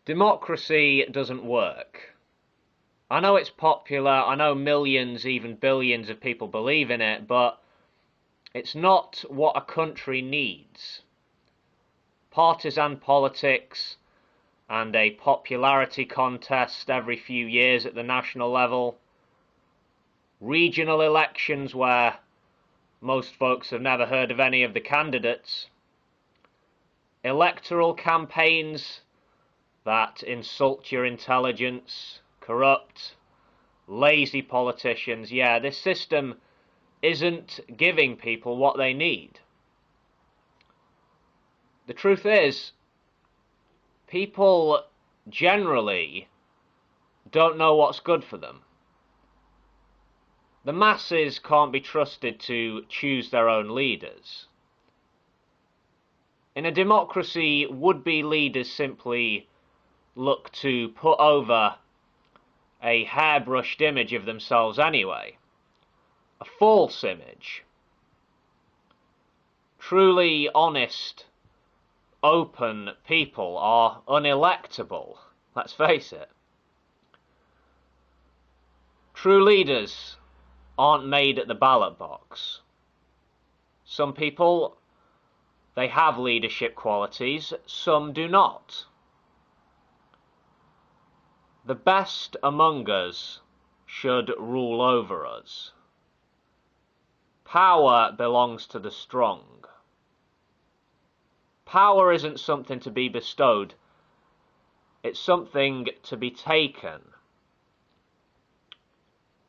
Democracy doesn't work. I know it's popular, I know millions, even billions of people believe in it, but it's not what a country needs. Partisan politics and a popularity contest every few years at the national level, regional elections where most folks have never heard of any of the candidates, electoral campaigns that insult your intelligence, corrupt, lazy politicians. Yeah, this system isn't giving people what they need. The truth is, people generally don't know what's good for them. The masses can't be trusted to choose their own leaders. In a democracy, would-be leaders simply look to put over a hairbrushed image of themselves anyway, a false image. Truly honest, open people are unelectable, let's face it. True leaders aren't made at the ballot box. Some people, they have leadership qualities, some do not. The best among us should rule over us. Power belongs to the strong. Power isn't something to be bestowed, it's something to be taken.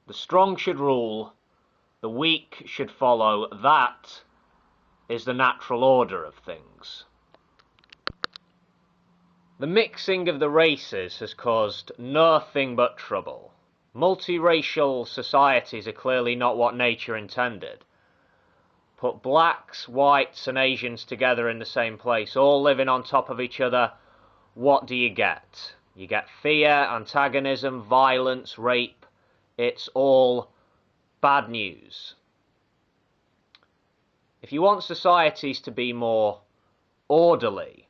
The strong should rule, the weak should follow. That is the natural order of things. The mixing of the races has caused nothing but trouble. Multiracial societies are clearly not what nature intended. Put blacks, whites and Asians together in the same place, all living on top of each other. What do you get? You get fear, antagonism, violence, rape. It's all bad news. If you want societies to be more orderly,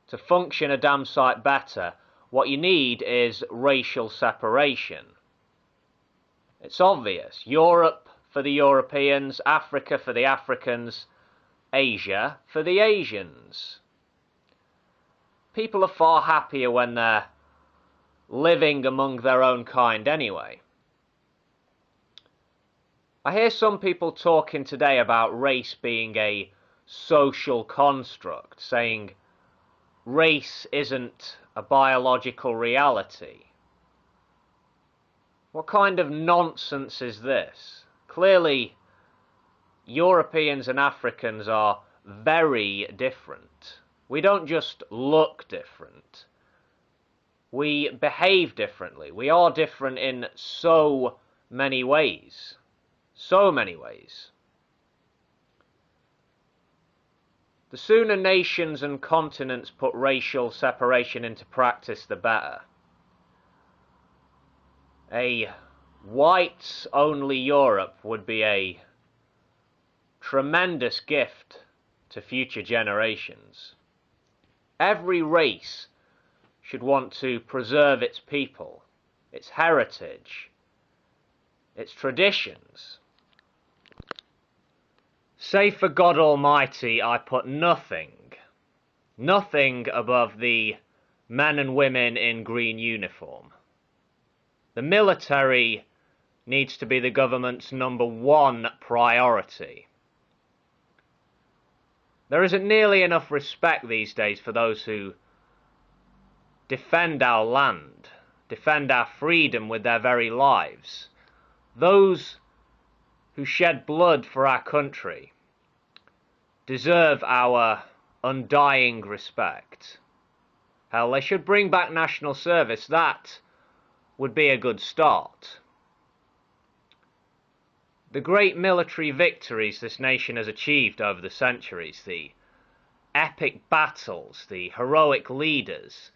to function a damn sight better, what you need is racial separation. It's obvious. Europe for the Europeans, Africa for the Africans, Asia for the Asians. People are far happier when they're living among their own kind anyway. I hear some people talking today about race being a social construct, saying race isn't a biological reality. What kind of nonsense is this? Clearly, Europeans and Africans are very different. We don't just look different. We behave differently. We are different in so many ways. So many ways. The sooner nations and continents put racial separation into practice, the better. A whites-only Europe would be a tremendous gift to future generations. Every race should want to preserve its people, its heritage, its traditions. Say for God Almighty, I put nothing above the men and women in green uniform. The military needs to be the government's #1 priority. There isn't nearly enough respect these days for those who defend our land, defend our freedom with their very lives. Those who shed blood for our country deserve our undying respect. Hell, they should bring back national service. That would be a good start. The great military victories this nation has achieved over the centuries, the epic battles, the heroic leaders,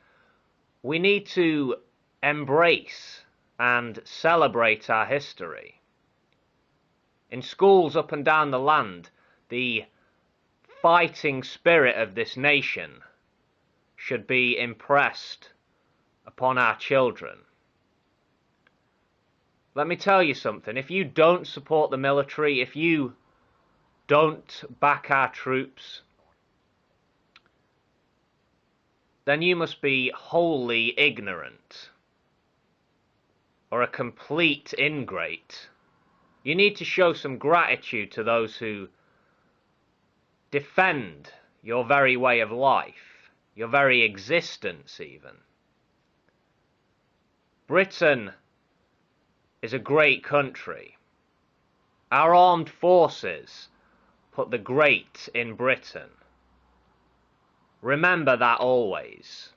we need to embrace and celebrate our history. In schools up and down the land, the fighting spirit of this nation should be impressed upon our children. Let me tell you something. If you don't support the military, if you don't back our troops, then you must be wholly ignorant or a complete ingrate. You need to show some gratitude to those who defend your very way of life, your very existence even. Britain is a great country. Our armed forces put the great in Britain. Remember that always.